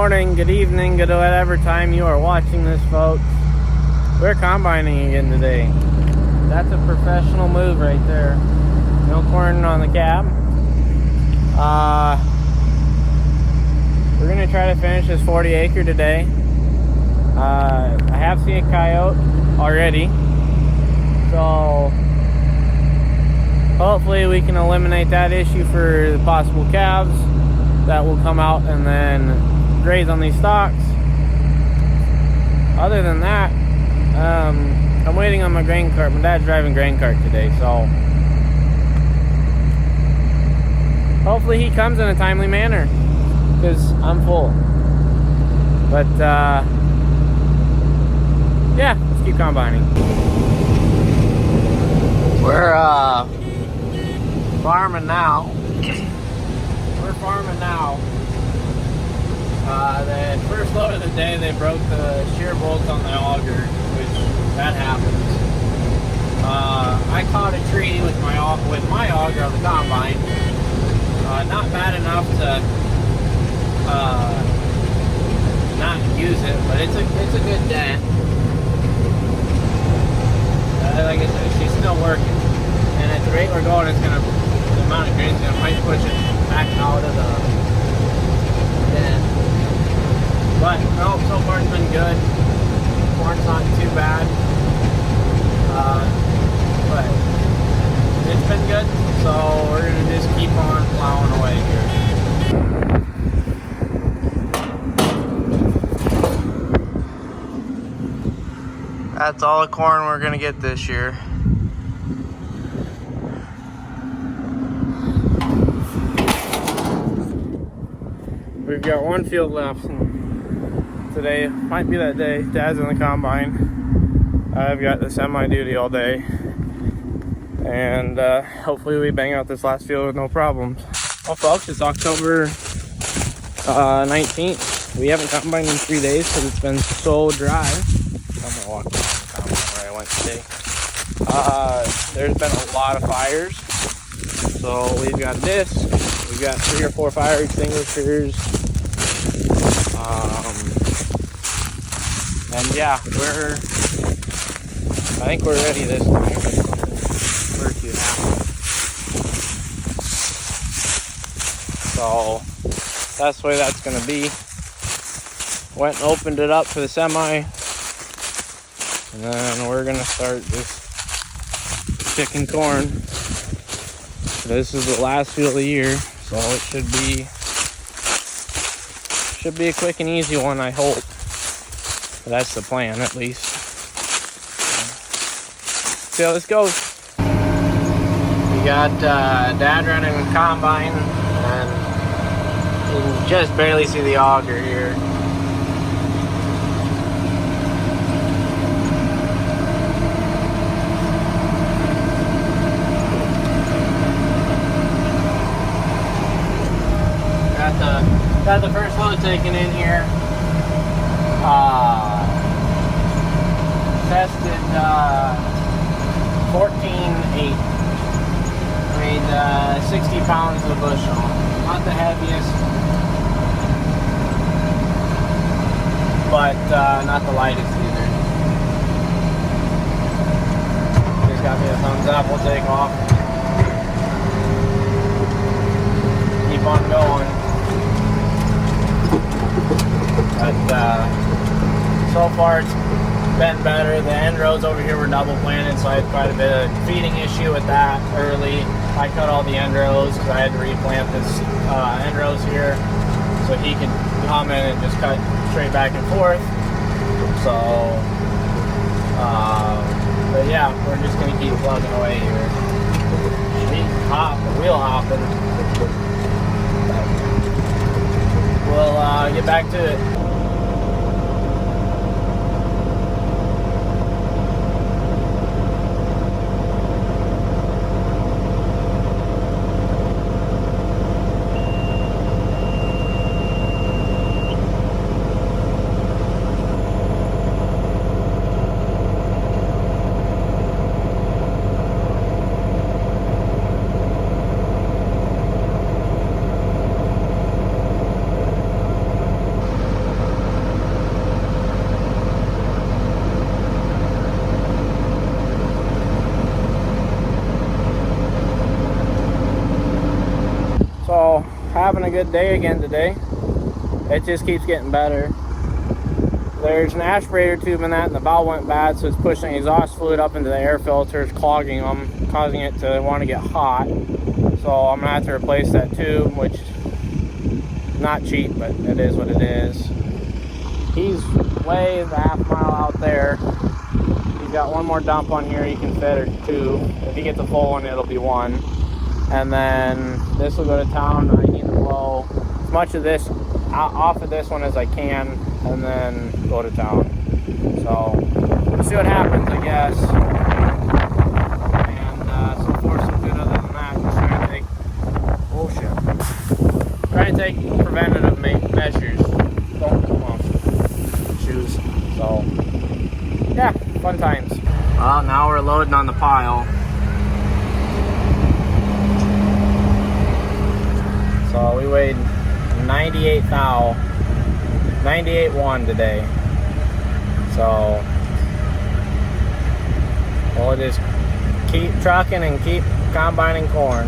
morning, good evening, good whatever time you are watching this, folks. We're combining again today. That's a professional move right there. No corn on the cab. We're gonna try to finish this 40 acre today. I have seen a coyote already, so hopefully we can eliminate that issue for the possible calves that will come out and then graze on these stalks. Other than that, I'm waiting on my grain cart. My dad's driving grain cart today, so hopefully he comes in a timely manner, because I'm full. But yeah, let's keep combining. We're farming now. The first load of the day, they broke the shear bolts on the auger, which that happens. I caught a tree with my auger on the combine. Not bad enough to not use it, but it's a good dent. Like I said, she's still working, and at the rate we're going, the amount of grain's might push it back out of the dent. But no, so far it's been good. Corn's not too bad, but it's been good. So we're gonna just keep on plowing away here. That's all the corn we're gonna get this year. We've got one field left. Today might be that day. Dad's in the combine. I've got the semi duty all day, and hopefully we bang out this last field with no problems. Well, folks, it's October 19th. We haven't combined in 3 days because it's been so dry. I'm gonna walk around the combine where I went today. There's been a lot of fires, so we've got this. We've got 3 or 4 fire extinguishers. And yeah, I think we're ready this time, but something were to happen. So that's the way that's gonna be. Went and opened it up for the semi, and then we're gonna start just picking corn. This is the last field of the year, so it should be a quick and easy one, I hope. That's the plan, at least. See how this goes. We got Dad running the combine, and you can just barely see the auger here. Got the first load taken in here. Tested 14.8. Weighed 60 pounds a bushel. Not the heaviest, but not the lightest either. Just got me a thumbs up. We'll take off. Keep on going. But so far it's been better. The end rows over here were double planted, so I had quite a bit of feeding issue with that early. I cut all the end rows because I had to replant this end rows here, so he could come in and just cut straight back and forth. So but yeah, we're just gonna keep plugging away here. Wheel hopping. We'll get back to it. a good day again today. It just keeps getting better. There's an aspirator tube in that, and the valve went bad, so it's pushing exhaust fluid up into the air filters, clogging them, causing it to want to get hot. So I'm gonna have to replace that tube, which is not cheap, but it is what it is. He's way the half-mile out there. He's got one more dump on here he can fit, or two. If he gets a full one, it'll be one. And then this will go to town. I need to blow as much of this off of this one as I can, and then go to town. So we'll see what happens, I guess. And so far so good. Other than that, just trying to take preventative measures. Don't come off shoes. So yeah, fun times. Well, now we're loading on the pile. So we weighed 98.1 today. So we'll just keep trucking and keep combining corn.